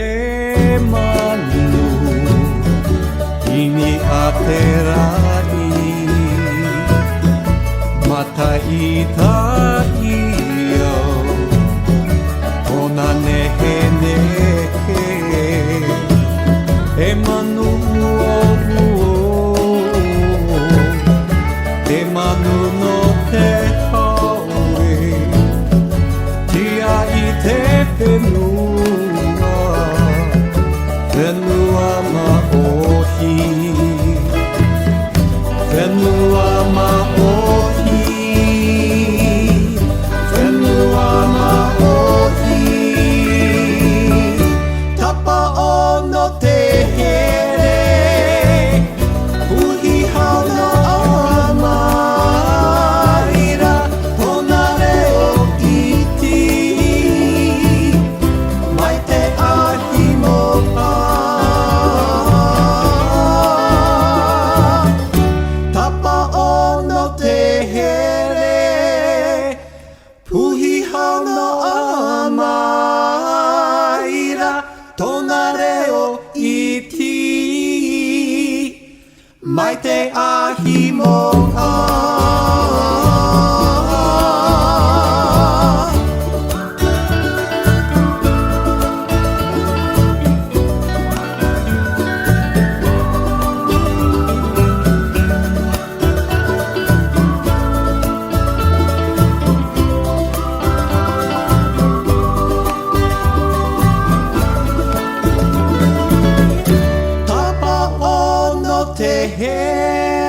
てまぬ日に当てらいまたいたいよおなねへねへえまぬおえまぬのてはえティアイテペヌVenua maohi Venua maohi Venua maohi Tapa o no te here Uhi hao no amaira Tonare o iti Maite ahi mo Puhi hao no amaira Tonare o iti Maite ahi mo te here